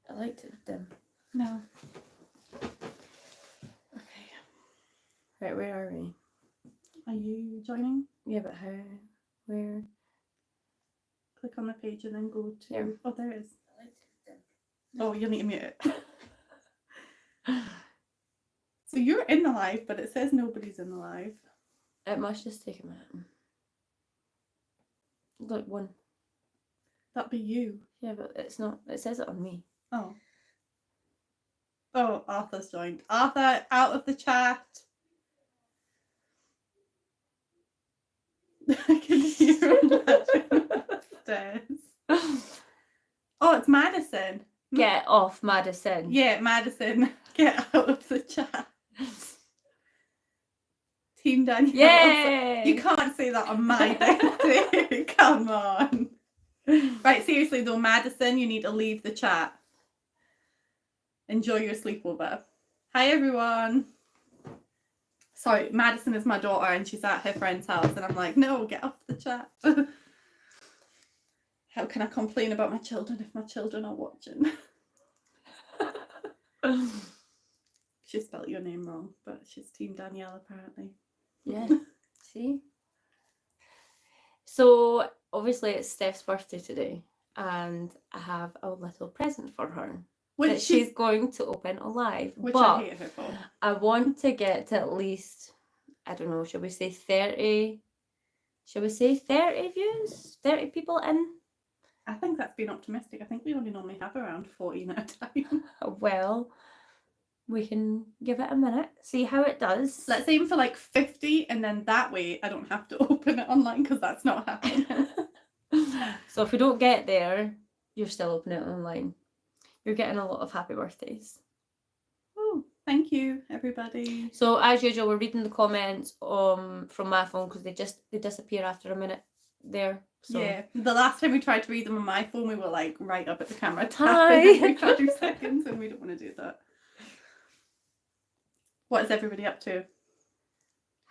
I liked it dim. No. Okay. Right, where are we? Are you joining? Yeah, but how? Where? Click on the page and then go to... Here. Oh, there it is. I liked it dim. Oh, you'll need to mute it. So you're in the live, but it says nobody's in the live. It must just take a minute. Look, one. That'd be you. Yeah, but it's not. It says it on me. Oh. Oh, Arthur's joined. Arthur, out of the chat. I can hear him laughing upstairs. Oh, it's Madison. Get off, Madison. Yeah, Madison, get out of the chat. Team Danielle. Yay! You can't say that on my birthday. Come on. Right, seriously though, Madison, you need to leave the chat. Enjoy your sleepover. Hi everyone. Sorry, Madison is my daughter and she's at her friend's house and I'm like, no, get off the chat. How can I complain about my children if my children are watching? She spelled your name wrong, but she's Team Danielle apparently. Yeah. See? So, obviously it's Steph's birthday today and I have a little present for her. That she's going to open live. Which but I hate her for. I want to get to at least, I don't know, shall we say 30? Shall we say 30 views? 30 people in? I think that's being optimistic. I think we only normally have around 14 at a time. Well, we can give it a minute, see how it does. Let's aim for like 50 and then that way I don't have to open it online because that's not happening. So if we don't get there, you're still opening it online. You're getting a lot of happy birthdays. Oh, thank you, everybody. So as usual, we're reading the comments from my phone because they disappear after a minute there. So. Yeah, the last time we tried to read them on my phone, we were like right up at the camera Hi. tapping every 5 seconds, and we don't want to do that. What is everybody up to?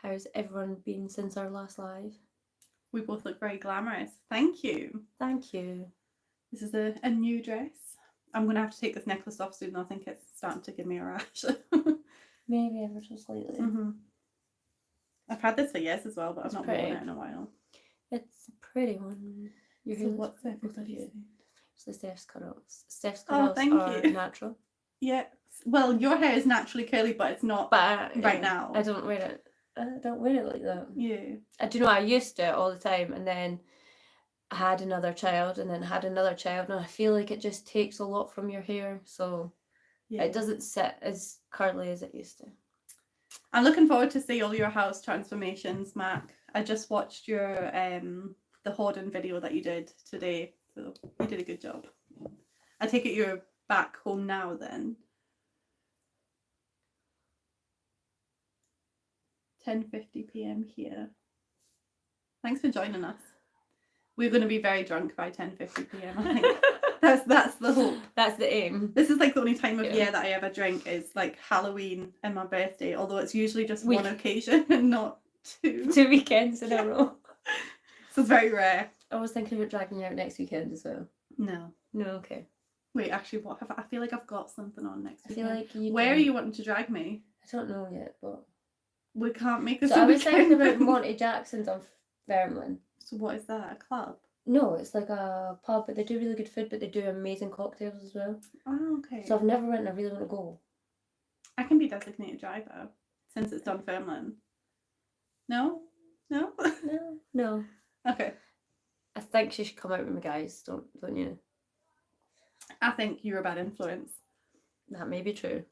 How's everyone been since our last live? We both look very glamorous. Thank you. Thank you. This is a new dress. I'm going to have to take this necklace off soon. I think it's starting to give me a rash. Maybe ever so slightly. Mm-hmm. I've had this for years as well, but I've not pretty. worn it in a while. It's a pretty one. So what's everybody saying? It's the Steph's curls. Steph's curls thank are you. natural. Yeah. Well, your hair is naturally curly, but it's not right now. I don't wear it. I don't wear it like that. Yeah. I do know I used to all the time, and then I had another child, and then had another child, and I feel like it just takes a lot from your hair, so it doesn't sit as curly as it used to. I'm looking forward to see all your house transformations, Mac. I just watched your the hoarding video that you did today, so you did a good job. I take it you're back home now then. 10:50 p.m. here. Thanks for joining us. We're going to be very drunk by 10:50 p.m. I think that's the hope. That's the aim. This is like the only time of year that I ever drink is like Halloween and my birthday, although it's usually just one occasion and not two. 2 weekends in a row. So it's very rare. I was thinking about dragging you out next weekend as well. No. Okay. Wait, actually, what have I feel like I've got something on next weekend. I feel like you. Where are you wanting to drag me? I don't know yet, but we can't make this. So I was thinking about Monty Jackson's on Vermlin. So what is that? A club? No, it's like a pub, but they do really good food, but they do amazing cocktails as well. Oh, okay. So I've never went and I really want to go. I can be designated driver since it's done Vermlin. No? No? No. Okay. I think she should come out with me, guys, don't you? I think you're a bad influence. That may be true.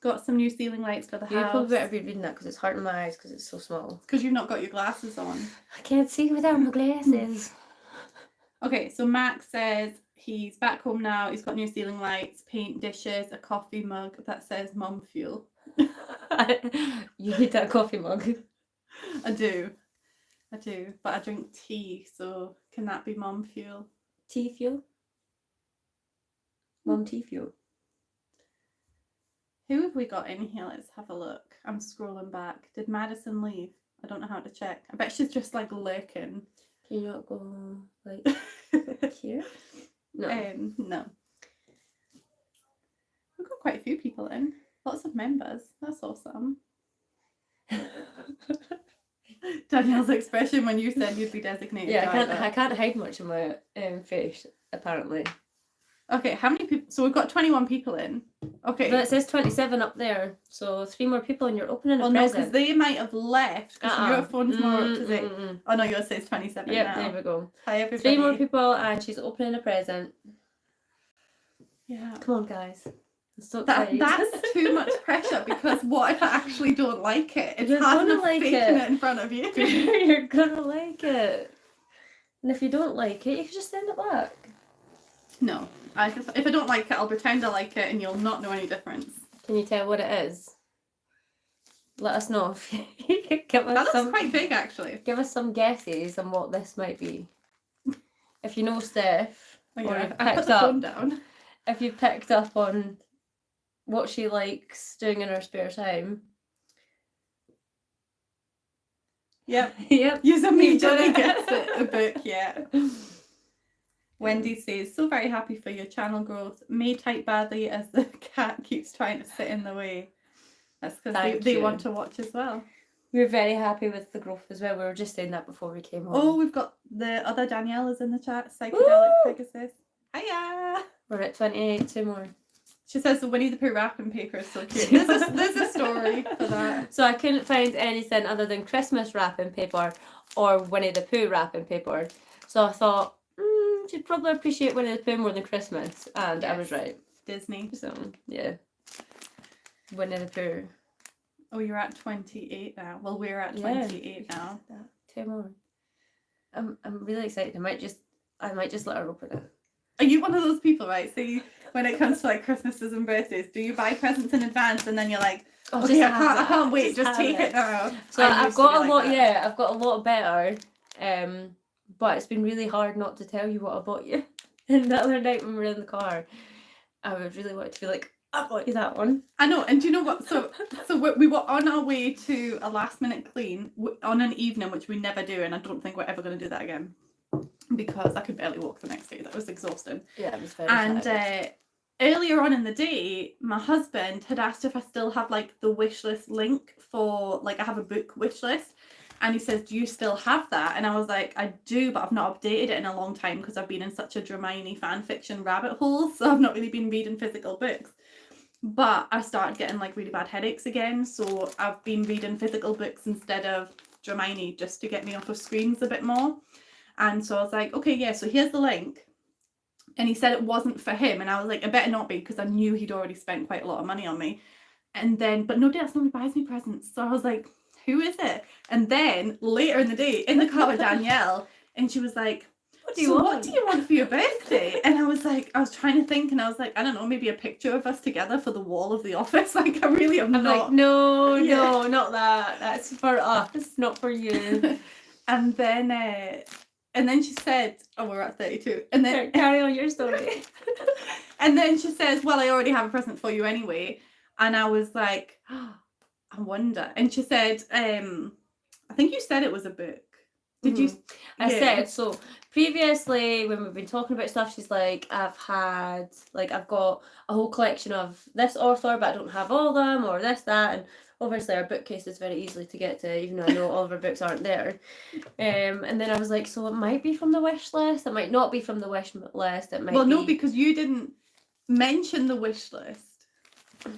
Got some new ceiling lights for the house. You probably better be reading that because it's hurting my eyes because it's so small. Because you've not got your glasses on. I can't see without my glasses. Okay, so Max says he's back home now. He's got new ceiling lights, paint, dishes, a coffee mug that says Mum Fuel. You need that coffee mug. I do. But I drink tea, so can that be Mum Fuel? Tea fuel? Mum tea fuel. Who have we got in here? Let's have a look. I'm scrolling back. Did Madison leave? I don't know how to check. I bet she's just like lurking. Can you not go like here? No. No. quite a few people in. Lots of members. That's awesome. Danielle's expression when you said you'd be designated driver. I can't hide much of my face, apparently. Okay, how many people? So we've got 21 people in. Okay. But it says 27 up there, so 3 more people and you're opening a present. Well, no, because they might have left, because your phone's more up to date. Oh no, yours says 27 Yep, now. there we go. Hi everybody. 3 more people and she's opening a present. Yeah. Come on, guys. I'm so excited. That's too much pressure, because what if I actually don't like it? It's You're hard gonna enough like faking it. it in front of you. You're gonna like it. And if you don't like it, you can just send it back. No. If I don't like it, I'll pretend I like it and you'll not know any difference. Can you tell what it is? Let us know if you can give us That looks quite big, actually. Give us some guesses on what this might be. If you know Steph, Oh, or yeah. you've I put picked the up, phone down. if you've picked up on what she likes doing in her spare time. Yep. Yep. You immediately gets it. A book, yeah. Wendy says, so very happy for your channel growth. May type badly as the cat keeps trying to sit in the way. That's because they want to watch as well. We're very happy with the growth as well. We were just saying that before we came on. Oh, we've got the other Danielle is in the chat. Psychedelic Pegasus. Hiya! We're at 28, 2 more. She says the Winnie the Pooh wrapping paper is so cute. There's a story for that. So I couldn't find anything other than Christmas wrapping paper or Winnie the Pooh wrapping paper. So I thought, she'd probably appreciate Winnie the Pooh more than Christmas. And yes, I was right. Disney. So, yeah. Winnie the Pooh. Oh, you're at 28 now. Well, we're at 28 now. 2 more. I'm really excited. I might just let her open it. Are you one of those people, right? See, when it comes to like Christmases and birthdays, do you buy presents in advance and then you're like, okay, I can't wait, just take it now. So I've got a lot, I've got a lot better. But it's been really hard not to tell you what I bought you. And the other night when we were in the car, I would really want to be like, I bought you that one. I know, and do you know what? So we were on our way to a last minute clean on an evening, which we never do, and I don't think we're ever going to do that again because I could barely walk the next day. That was exhausting. Yeah, it was very And earlier on in the day, my husband had asked if I still have like the wish list link for like I have a book wish list. And he says, do you still have that? And I was like, I do, but I've not updated it in a long time because I've been in such a Hermione fan fiction rabbit hole. So I've not really been reading physical books. But I started getting like really bad headaches again. So I've been reading physical books instead of Hermione just to get me off of screens a bit more. And so I was like, okay, yeah, so here's the link. And he said it wasn't for him. And I was like, it better not be because I knew he'd already spent quite a lot of money on me. And then, but nobody else normally buys me presents. So I was like, who is it? And then later in the day, in the car with Danielle, and she was like, what do you want for your birthday? And I was like, I was trying to think, and I was like, I don't know, maybe a picture of us together for the wall of the office. Like, I really am not. Like, no, not that. That's for us, not for you. And then she said, oh, we're at 32. And then carry on your story. And then she says, well, I already have a present for you anyway. And I was like, I wonder. And she said, I think you said it was a book. Did you? I said, so previously when we've been talking about stuff, she's like, I've got a whole collection of this author, but I don't have all of them, or this, that. And obviously our bookcase is very easily to get to, even though I know all of our books aren't there. And then I was like, so it might be from the wish list. It might not be from the wish list. It might Well, no, because you didn't mention the wish list.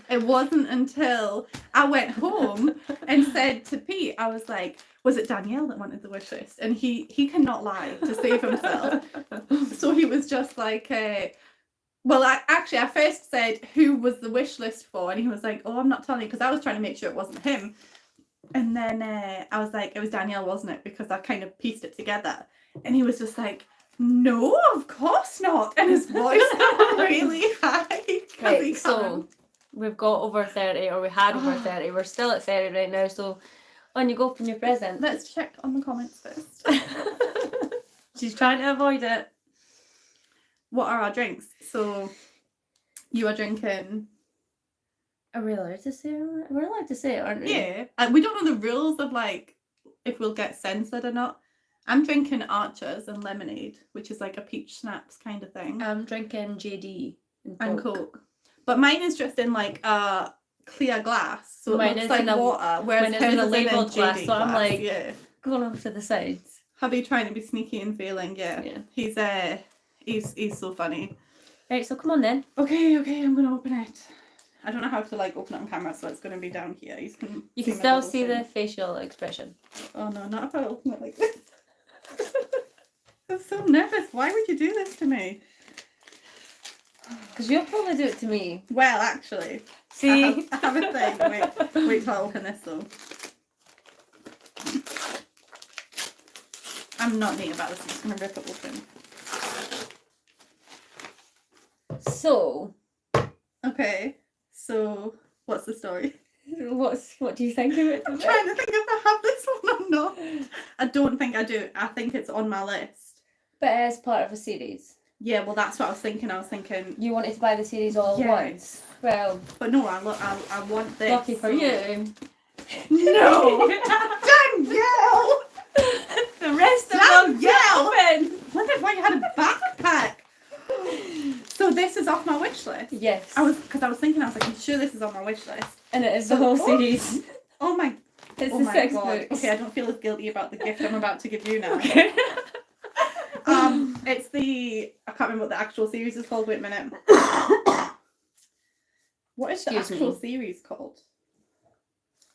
It wasn't until I went home and said to Pete, I was like, was it Danielle that wanted the wish list? And he cannot lie to save himself. So he was just like, I first said, who was the wish list for? And he was like, oh, I'm not telling you, because I was trying to make sure it wasn't him. And then I was like, it was Danielle, wasn't it? Because I kind of pieced it together. And he was just like, no, of course not. And his voice got really high. Right, so we've got over 30, or we had over 30. We're still at 30 right now, so on you go, open your present. Let's check on the comments first. She's trying to avoid it. What are our drinks? So you are drinking... Are we allowed to say it? We're allowed to say it, aren't we? Yeah. We don't know the rules of like if we'll get censored or not. I'm drinking Archers and lemonade, which is like a peach schnapps kind of thing. I'm drinking JD and Coke. But mine is just in like a clear glass, so Mine it looks is like in a- water, whereas mine is hers in a is labelled glass, jaded so I'm like- yeah. Going off to the sides. Hubby trying to be sneaky and failing, yeah. Yeah. He's so funny. Right, so come on then. Okay, I'm gonna open it. I don't know how to like open it on camera, so it's gonna be down here. You can You still see the facial expression. Oh no, not if I open it like this. I'm so nervous. Why would you do this to me? Because you'll probably do it to me. Well, actually, See? I have a thing. Wait till I open this though. I'm not neat about this. I'm just gonna rip it open. So. Okay. So, what's the story? What do you think of it? I'm trying to think if I have this one or not. I don't think I do. I think it's on my list. But as part of a series. Yeah, well, that's what I was thinking. You wanted to buy the series all at once. Well, but no, I want this. lucky for you. No, Danielle. The rest of them open. Wondered why you had a backpack. So this is off my wish list. Yes. I was thinking, I'm sure this is on my wish list. And it is the whole series. Oh my. It's oh the my 6 God. books. Okay, I don't feel as guilty about the gift I'm about to give you now. Okay. It's I can't remember what the actual series is called. Wait a minute. What is the actual series called?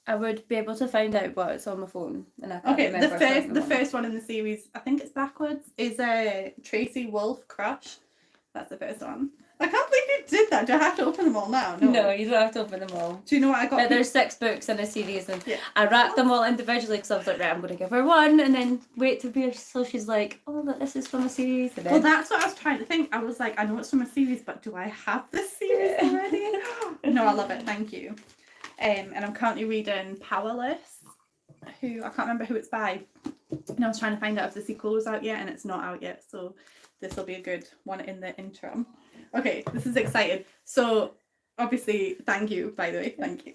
I would be able to find out, but it's on my phone, and I can't remember. The first one in the series, I think it's backwards, is Tracy Wolf Crush. That's the first one. I can't believe you did that. Do I have to open them all now? No, you don't have to open them all. Do you know what I got? There's 6 books in a series, and I wrapped them all individually because I was like, right, I'm going to give her one, and then wait to be so she's like, oh, look, this is from a series. And then... Well, that's what I was trying to think. I was like, I know it's from a series, but do I have this series already? No, I love it. Thank you. And I'm currently reading Powerless, who I can't remember who it's by. And I was trying to find out if the sequel was out yet, and it's not out yet. So this will be a good one in the interim. Okay, this is exciting. So obviously, thank you, by the way. Thank you.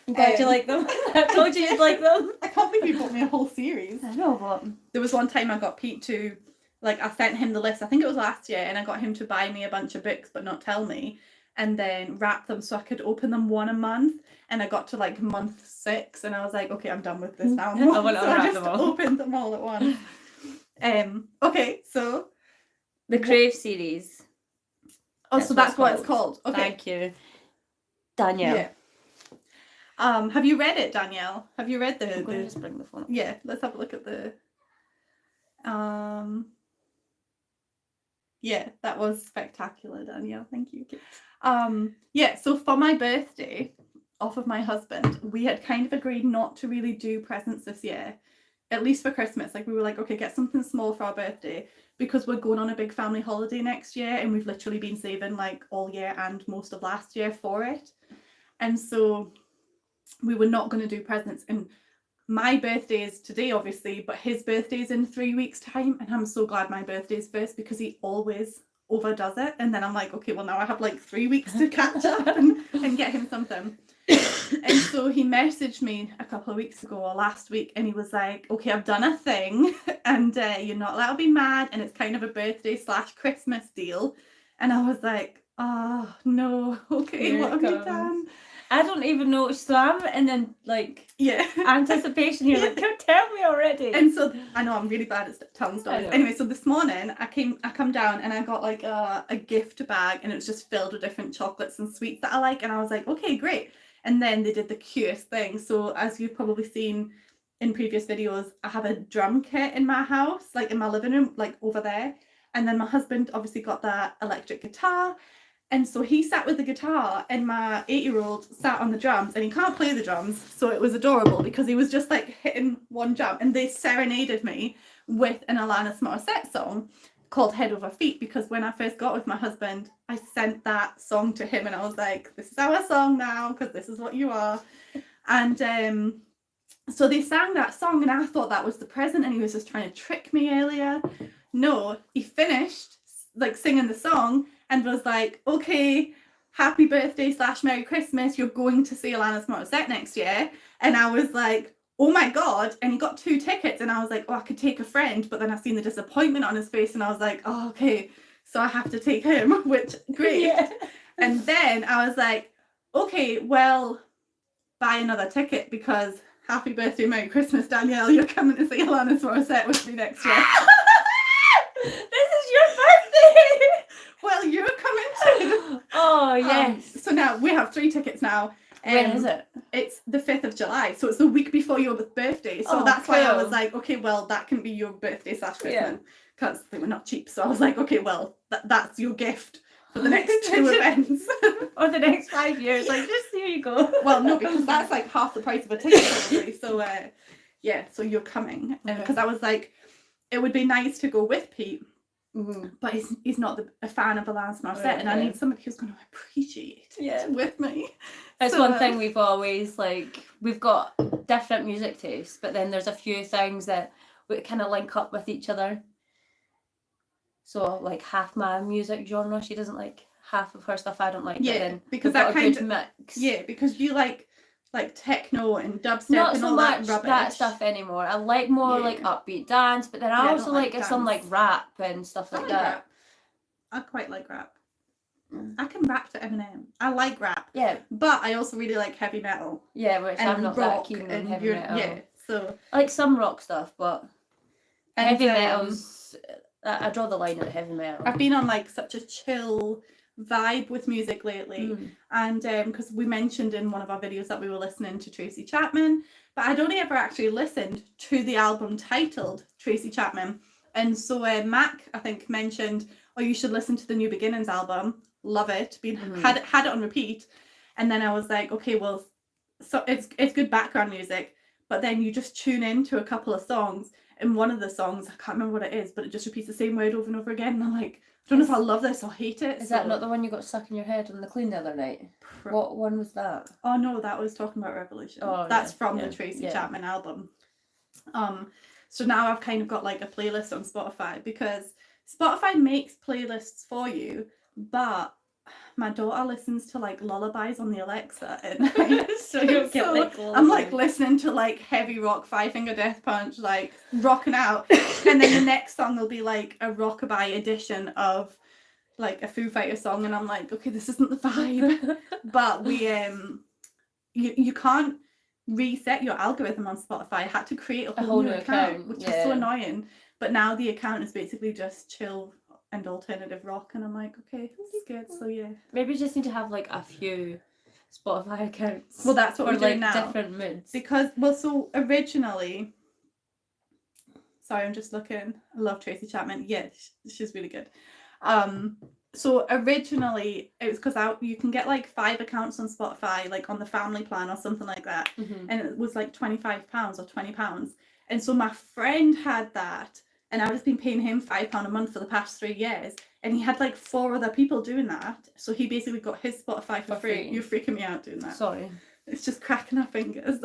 I'm glad you like them. I told you you'd like them. I can't believe you bought me a whole series. I know, but... There was one time I got Pete to, like, I sent him the list. I think it was last year, and I got him to buy me a bunch of books but not tell me, and then wrap them so I could open them one a month. And I got to like month 6, and I was like, okay, I'm done with this now. I want to so unwrap I just them all. opened them all at once. Okay, so the Crave series. Oh, so that's what it's called. Okay. Thank you, Danielle. Yeah. Have you read it, Danielle? Have you read the? I'm going to just bring the phone up. Yeah, let's have a look at the. Yeah, that was spectacular, Danielle. Thank you. Yeah, so for my birthday, off of my husband, we had kind of agreed not to really do presents this year, at least for Christmas. Like, we were like, okay, get something small for our birthday, because we're going on a big family holiday next year, and we've literally been saving like all year and most of last year for it. And so we were not going to do presents. And my birthday is today, obviously, but his birthday is in 3 weeks' time, and I'm so glad my birthday is first, because he always overdoes it. And then I'm like, okay, well, now I have like 3 weeks to catch up and get him something. And so he messaged me a couple of weeks ago or last week, and he was like, okay, I've done a thing, and you're not allowed to be mad, and it's kind of a birthday / Christmas deal. And I was like, oh no, okay, Here what have you done? I don't even know, so I'm in then like anticipation here. Like, tell me already. And so I know I'm really bad at telling stories. Anyway, so this morning I come down and I got like a gift bag, and it was just filled with different chocolates and sweets that I like, and I was like, okay, great. And then they did the cutest thing. So as you've probably seen in previous videos, I have a drum kit in my house, like in my living room, like over there. And then my husband obviously got that electric guitar. And so he sat with the guitar, and my 8-year-old sat on the drums, and he can't play the drums. So it was adorable, because he was just like hitting one jump, and they serenaded me with an Alanis Morissette song called Head Over Feet, because when I first got with my husband, I sent that song to him, and I was like, this is our song now, because this is what you are. And so they sang that song, and I thought that was the present, and he was just trying to trick me earlier. No, he finished like singing the song and was like, okay, happy birthday / Merry Christmas, you're going to see Alanis Morissette next year. And I was like, oh my God. And he got 2 tickets, and I was like, oh, I could take a friend, but then I seen the disappointment on his face, and I was like, oh, okay, so I have to take him, which great. And then I was like, okay, well, buy another ticket because happy birthday, Merry Christmas, Danielle. You're coming to see Alanis Morissette with me next year. This is your birthday! Well, you're coming too. Oh, yes. So now we have 3 tickets now. When is it? It's the 5th of July, so it's the week before your birthday. So that's why I was like, okay, well, that can be your birthday / Christmas. Because they were not cheap. So I was like, okay, well, that's your gift for the next 2 events. Or the next 5 years. Like, just here you go. Well, no, because that's like half the price of a ticket probably. So, yeah, so you're coming. Because I was like, it would be nice to go with Pete. Mm-hmm. But he's not a fan of Alanis Morissette, and I need somebody who's going to appreciate it with me. It's one thing we've always, like, we've got different music tastes, but then there's a few things that we kind of link up with each other. So, like, half my music genre, she doesn't like half of her stuff I don't like. Yeah, but then because that got a kind good of mix. Yeah, because you like techno and dubstep not and so all much that rubbish. That stuff anymore. I like more like upbeat dance, but then I also like some like rap and stuff like that. Rap. I quite like rap. I can rap to Eminem. I like rap. Yeah. But I also really like heavy metal. Yeah, which I'm not that keen on heavy metal. Yeah, so I like some rock stuff, but heavy metal's I draw the line at heavy metal. I've been on like such a chill vibe with music lately, and because we mentioned in one of our videos that we were listening to Tracy Chapman, but I'd only ever actually listened to the album titled Tracy Chapman, and so Mac I think mentioned, oh, you should listen to the New Beginnings album. Love it. Had it on repeat, and then I was like, okay, well, so it's good background music, but then you just tune in to a couple of songs, and one of the songs, I can't remember what it is, but it just repeats the same word over and over again, and I'm like, I don't know if I love this or hate it. Is that not the one you got stuck in your head on the clean the other night? What one was that? Oh no, that was Talking About Revolution. Oh, that's from the Tracy Chapman album. So now I've kind of got like a playlist on Spotify, because Spotify makes playlists for you, but my daughter listens to like lullabies on the Alexa at night. So you'll get like I'm like listening to like heavy rock, Five Finger Death Punch, like rocking out, and then the next song will be like a rockabye edition of like a Foo Fighters song, and I'm like, okay, this isn't the vibe. But we you can't reset your algorithm on Spotify. I had to create a whole new account, which is so annoying. But now the account is basically just chill and alternative rock, and I'm like, okay, this is good. So yeah, maybe you just need to have like a few Spotify accounts. Well, that's what we're doing now. Different moods. Because so originally, sorry, I'm just looking. I love Tracy Chapman. Yeah, she's really good. So originally it was because you can get like 5 accounts on Spotify, like on the family plan or something like that, and it was like £25 or £20. And so my friend had that, and I've just been paying him £5 a month for the past 3 years, and he had like 4 other people doing that. So he basically got his Spotify for free. You're freaking me out doing that. Sorry. It's just cracking our fingers.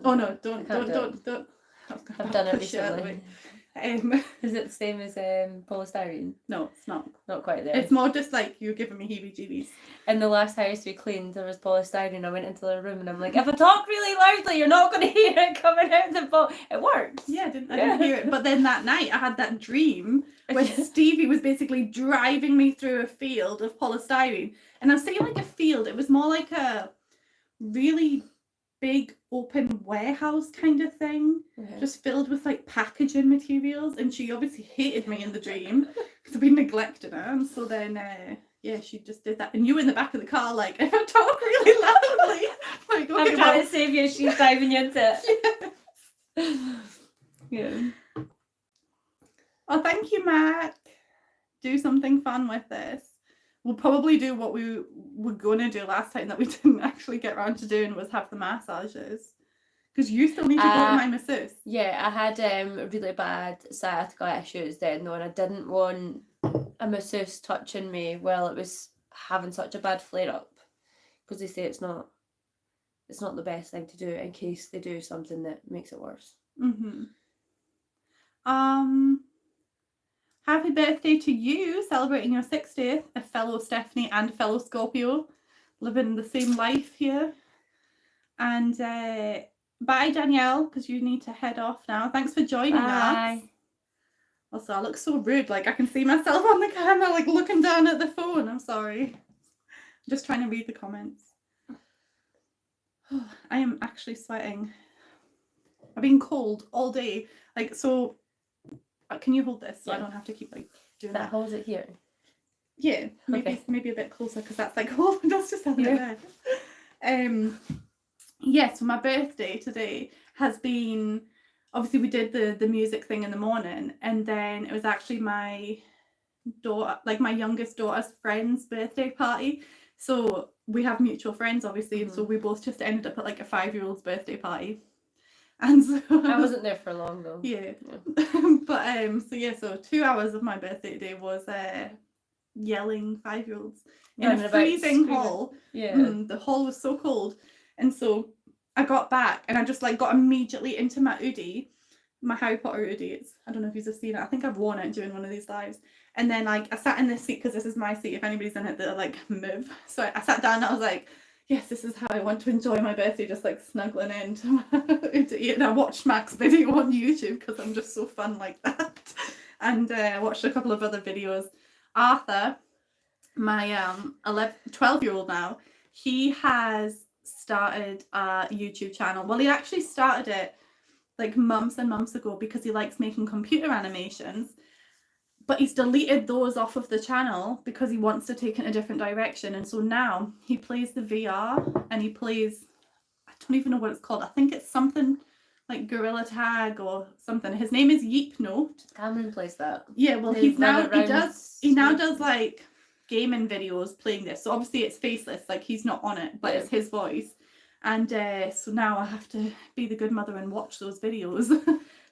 Oh no, don't. I've done it recently. Is it the same as polystyrene? No, it's not. Not quite there. It's more just like you're giving me heebie-jeebies. In the last house we cleaned, there was polystyrene. I went into the room and I'm like, if I talk really loudly, you're not going to hear it coming out of the bowl. It works. Yeah, I didn't hear it. But then that night I had that dream where Stevie was basically driving me through a field of polystyrene. And I'm saying like a field, it was more like a really big open warehouse kind of thing, just filled with like packaging materials, and she obviously hated me in the dream because we neglected her, and so then she just did that, and you were in the back of the car like, if I talk really loudly, like, okay, I'm trying to save you, she's diving into it. Yeah. Oh, thank you, Mac. Do something fun with this. We'll probably do what we were going to do last time that we didn't actually get around to doing, was have the massages. Because you still need to go to my masseuse. Yeah, I had really bad sciatica issues then, though, and I didn't want a masseuse touching me while it was having such a bad flare-up. Because they say it's not the best thing to do in case they do something that makes it worse. Happy birthday to you, celebrating your 60th, a fellow Stephanie and fellow Scorpio, living the same life here. And bye, Danielle, because you need to head off now. Thanks for joining us. Also, I look so rude. Like, I can see myself on the camera, like, looking down at the phone. I'm sorry. I'm just trying to read the comments. I am actually sweating. I've been cold all day. Like, so, can you hold this so I don't have to keep, like, doing that? Holds it here. Yeah, maybe a bit closer, because that's like, oh, that's just having it there. Yeah, so my birthday today has been, obviously we did the music thing in the morning, and then it was actually my daughter, like my youngest daughter's friend's birthday party. So we have mutual friends, obviously, and so we both just ended up at like a 5-year-old's birthday party. And so I wasn't there for long though. Yeah. But so 2 hours of my birthday day was yelling 5-year-olds in a freezing hall. Yeah. The hall was so cold, and so I got back and I just like got immediately into my hoodie, my Harry Potter hoodie. I don't know if you've seen it. I think I've worn it during one of these lives. And then like I sat in this seat, because this is my seat. If anybody's in it, they'll like move. So I sat down and I was like, yes, this is how I want to enjoy my birthday, just like snuggling into my hoodie. And I watched Mac's video on YouTube because I'm just so fun like that. And I watched a couple of other videos. Arthur, my 12-year-old now, he has started a YouTube channel. Well, he actually started it like months and months ago because he likes making computer animations, but he's deleted those off of the channel because he wants to take it in a different direction. And so now he plays the VR, and he plays, I don't even know what it's called. I think it's something like Gorilla Tag or something. His name is Yeep Note. Cameron plays that. Yeah, well, he now does like gaming videos playing this. So obviously it's faceless, like he's not on it, but it's his voice. And so now I have to be the good mother and watch those videos.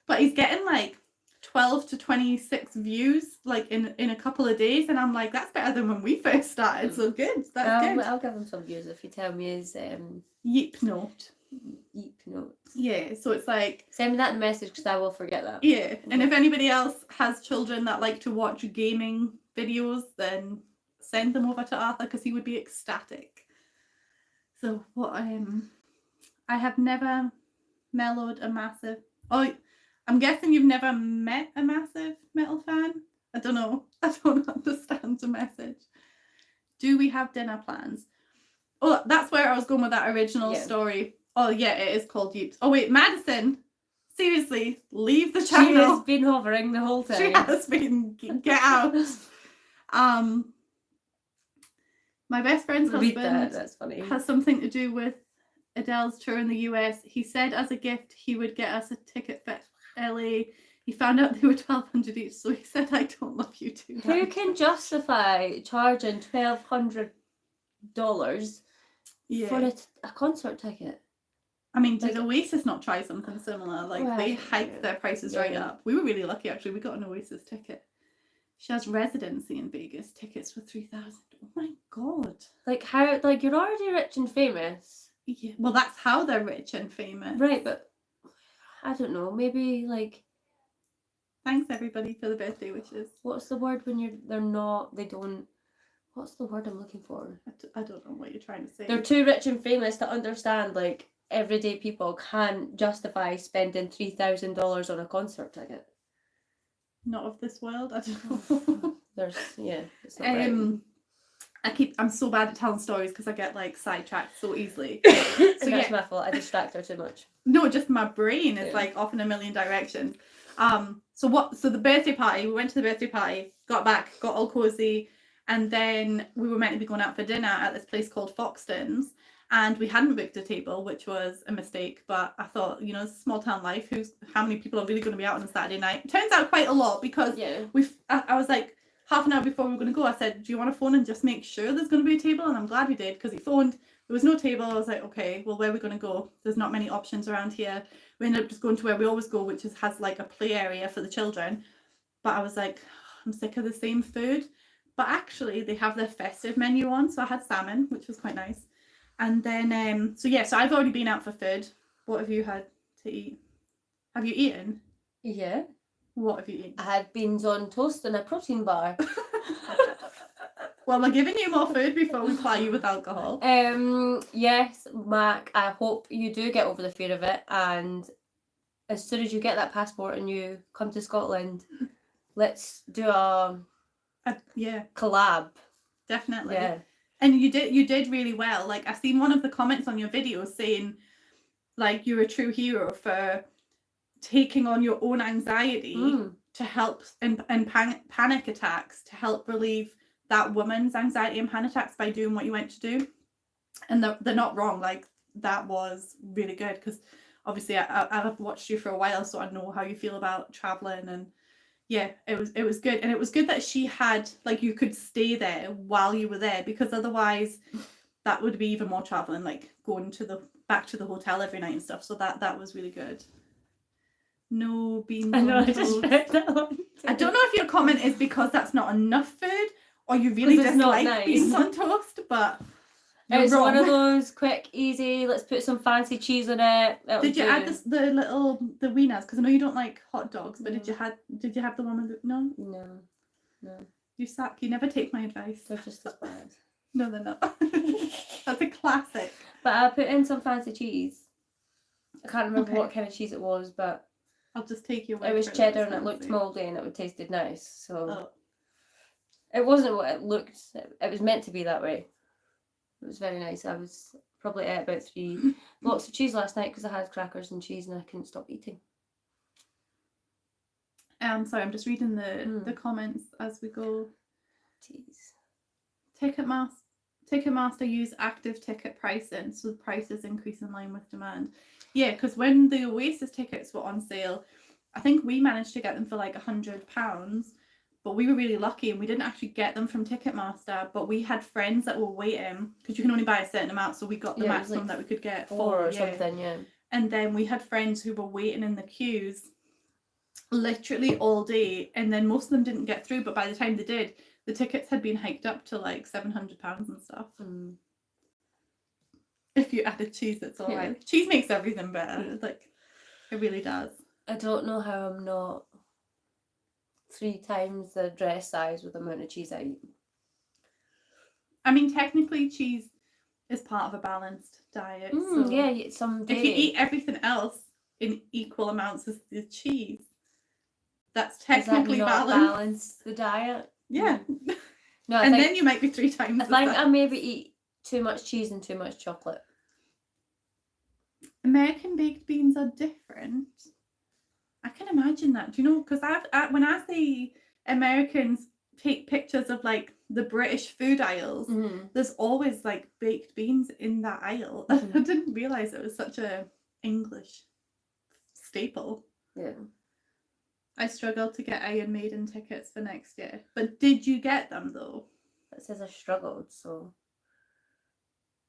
But he's getting like 12 to 26 views like in a couple of days, and I'm like, that's better than when we first started. So good. That's good. I'll give him some views if you tell me his Yeep Note. Yeep Note. Yeah, so it's like, send me that in a message because I will forget that. Yeah, and if anybody else has children that like to watch gaming videos, then send them over to Arthur because he would be ecstatic. So what I have never mellowed a massive. Oh, I'm guessing you've never met a massive metal fan? I don't know. I don't understand the message. Do we have dinner plans? Oh, that's where I was going with that original story. Oh yeah, it is called Yeeps. Oh wait, Madison. Seriously, leave the channel. She has been hovering the whole time. She has been. Get out. My best friend's husband that's funny. has something to do with Adele's tour in the US. He said as a gift he would get us a ticket for LA. He found out they were $1,200 each, so he said, I don't love you too much. Who can justify charging $1,200 for a concert ticket? I mean, did Oasis not try something similar? Like, they hiked their prices right up. We were really lucky, actually. We got an Oasis ticket. She has residency in Vegas. Tickets for $3,000. Oh my god! Like how? Like you're already rich and famous. Yeah. Well, that's how they're rich and famous. Right, but I don't know. Maybe like. Thanks everybody for the birthday wishes. What's the word when they're not? They don't. What's the word I'm looking for? I don't know what you're trying to say. They're too rich and famous to understand. Like everyday people can't justify spending $3,000 on a concert ticket. Not of this world. I don't know. It's not right. I'm so bad at telling stories because I get like sidetracked so easily. So that's my fault. I distract her too much. No, just my brain is like off in a million directions. So the birthday party, we went to the birthday party, got back, got all cozy, and then we were meant to be going out for dinner at this place called Foxton's, and we hadn't booked a table, which was a mistake, but I thought, small town life, how many people are really going to be out on a Saturday night? Turns out quite a lot, because I was like, half an hour before we were going to go, I said, do you want to phone and just make sure there's going to be a table? And I'm glad we did, because he phoned, there was no table. I was like, okay, well, where are we going to go? There's not many options around here. We ended up just going to where we always go, which has like a play area for the children. But I was like, I'm sick of the same food. But actually, they have their festive menu on, so I had salmon, which was quite nice. And then, so I've already been out for food. What have you had to eat? Have you eaten? Yeah. What have you eaten? I had beans on toast and a protein bar. Well, we're giving you more food before we ply you with alcohol. Yes, Mac, I hope you do get over the fear of it. And as soon as you get that passport and you come to Scotland, let's do a Yeah, collab. definitely. Yeah. And you did really well. Like, I seen one of the comments on your video saying, like, you're a true hero for taking on your own anxiety to help and panic attacks, to help relieve that woman's anxiety and panic attacks by doing what you went to do. And they're not wrong. Like, that was really good, because obviously I've watched you for a while, so I know how you feel about traveling. And yeah, it was good. And it was good that she had, like, you could stay there while you were there, because otherwise that would be even more traveling, like going to back to the hotel every night and stuff. So that was really good. No beans I know, on I just toast. read that one. I don't know if your comment is because that's not enough food, or you really dislike nice. beans on toast, but it's wrong. one of those quick, easy, let's put some fancy cheese on it. Did you add the wieners? Because I know you don't like hot dogs, but did you have the one with no? No. You suck. You never take my advice. They're just as bad. No, they're not. That's a classic. But I put in some fancy cheese. I can't remember what kind of cheese it was, but I'll just take your word. It was cheddar and it looked mouldy and it tasted nice. So it wasn't what it looked. It was meant to be that way. It was very nice. I was probably ate about 3 blocks of cheese last night because I had crackers and cheese and I couldn't stop eating. Sorry, I'm just reading the comments as we go. Jeez. Ticketmaster use active ticket pricing, so the prices increase in line with demand. Yeah, because when the Oasis tickets were on sale, I think we managed to get them for like £100, but we were really lucky and we didn't actually get them from Ticketmaster, but we had friends that were waiting, because you can only buy a certain amount, so we got the maximum that we could get. 4 or something, yeah. And then we had friends who were waiting in the queues literally all day, and then most of them didn't get through, but by the time they did, the tickets had been hiked up to like £700 and stuff. If you added cheese, it's all right. Cheese makes everything better. Like, it really does. I don't know how I'm not 3 times the dress size with the amount of cheese I eat. I mean, technically, cheese is part of a balanced diet. So yeah, some dairy. If you eat everything else in equal amounts as the cheese, that's technically balance the diet. Yeah. No, then you might be 3 times. I think I maybe eat too much cheese and too much chocolate. American baked beans are different. I can imagine that. Do you know? Because when I see Americans take pictures of like the British food aisles, there's always like baked beans in that aisle. I didn't realise it was such a English staple. Yeah. I struggled to get Iron Maiden tickets for next year. But did you get them though? It says I struggled, so.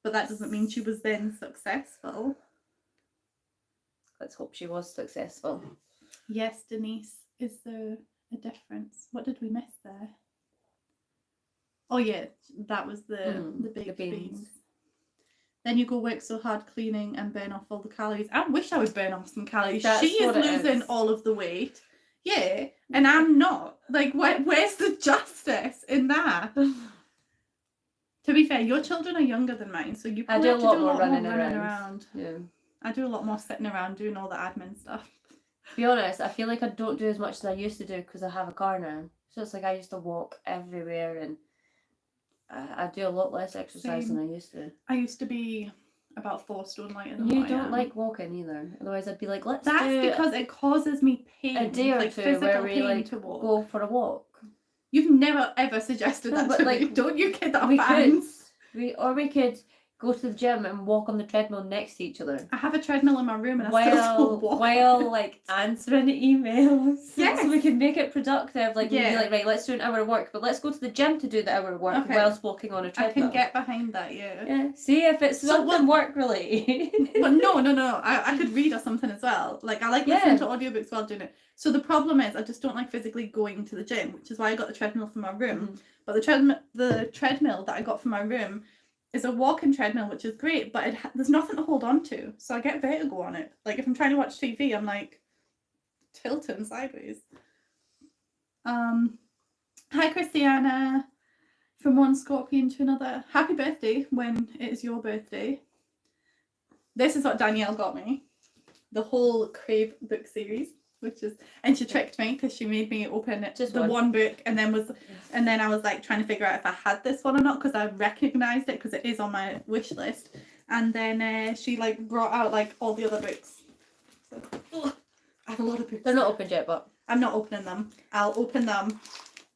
But that doesn't mean she was then successful. Let's hope she was successful. Yes, Denise. Is there a difference? What did we miss there? Oh yeah, that was the baked beans. Then you go work so hard cleaning and burn off all the calories. I wish I would burn off some calories. She is losing all of the weight. Yeah, and I'm not. Like, where's the justice in that? To be fair, your children are younger than mine, so you probably have to do a lot more running around. Yeah. I do a lot more sitting around doing all the admin stuff. To be honest, I feel like I don't do as much as I used to do because I have a car now. So it's like I used to walk everywhere and I do a lot less exercise than I used to. I used to be about 4 stone lighter than you don't like walking either. Otherwise I'd be like, That's because it causes me pain. A day or like, two physical where we pain like to walk. go for a walk. You've never ever suggested that to me. Don't you kid our fans? We could go to the gym and walk on the treadmill next to each other. I have a treadmill in my room and I still walk. While like answering emails. Yes. So we can make it productive. Like we'd be like, right, let's do an hour of work, but let's go to the gym to do the hour of work whilst walking on a treadmill. I can get behind that, yeah. Yeah. See if it's something work related. But no. I could read or something as well. Like I like listening to audiobooks while doing it. So the problem is I just don't like physically going to the gym, which is why I got the treadmill for my room. But the treadmill that I got for my room is a walking treadmill, which is great, but there's nothing to hold on to, so I get vertigo on it. Like if I'm trying to watch TV, I'm like tilting sideways. Hi Christiana, from one Scorpion to another. Happy birthday when it is your birthday. This is what Danielle got me, the whole Crave book series. And she tricked me because she made me open Just the one. one book and then I was like trying to figure out if I had this one or not because I recognised it because it is on my wish list. And then she like brought out like all the other books. So, I have a lot of books. They're not opened yet, but I'm not opening them. I'll open them,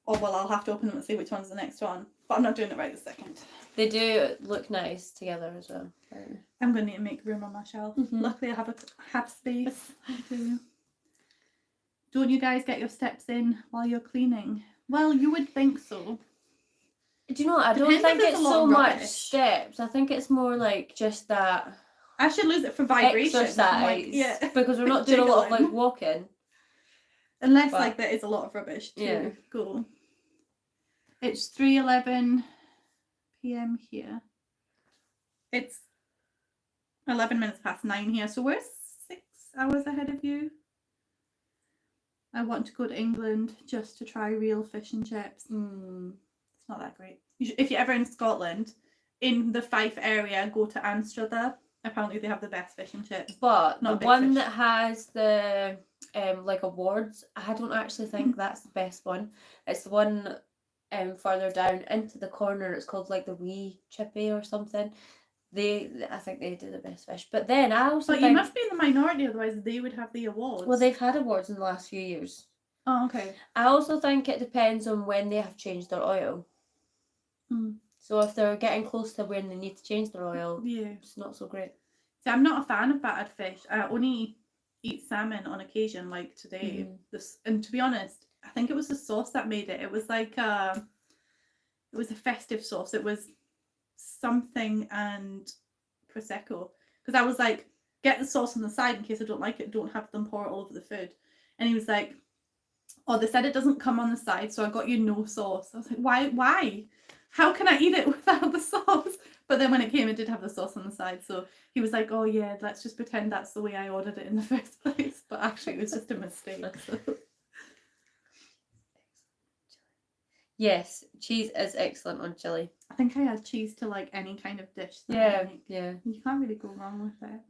or well, I'll have to open them and see which one's the next one. But I'm not doing it right this second. they do look nice together as well. I'm going to need to make room on my shelf. Mm-hmm. Luckily, I have space. I do. Don't you guys get your steps in while you're cleaning? Well, you would think so. Do you know what? I don't Depends if think there's it's a lot so of much rubbish. steps. I think it's more like just that I should lose it for vibration. exercise. Like, yeah. Because we're not doing a lot of Jiggling. like walking. Unless But- like there is a lot of rubbish to Yeah. go. It's 3:11 p.m. here. It's 11 minutes past 9 here, so we're 6 hours ahead of you. I want to go to England just to try real fish and chips. It's not that great. If you're ever in Scotland, in the Fife area, go to Anstruther. Apparently they have the best fish and chips. But Not the big one fish. that has the like awards, I don't actually think that's the best one. It's the one further down into the corner. It's called like the Wee Chippy or something. I think they do the best fish. But then I also But think, you must be in the minority, otherwise they would have the awards. well, they've had awards in the last few years. Oh, okay. I also think it depends on when they have changed their oil. So if they're getting close to when they need to change their oil, Yeah. it's not so great. See, I'm not a fan of battered fish. I only eat salmon on occasion, like today. And to be honest, I think it was the sauce that made it. It was like it was a festive sauce. It was something and prosecco. Because I was like, get the sauce on the side in case I don't like it. Don't have them pour it all over the food. And he was like, oh, they said it doesn't come on the side, so I got you no sauce. I was like, why? How can I eat it without the sauce? But then when it came, it did have the sauce on the side. So he was like, oh yeah, let's just pretend that's the way I ordered it in the first place. But actually, it was just a mistake. So. Yes, cheese is excellent on chili. I think I add cheese to like any kind of dish. Yeah. You can't really go wrong with it.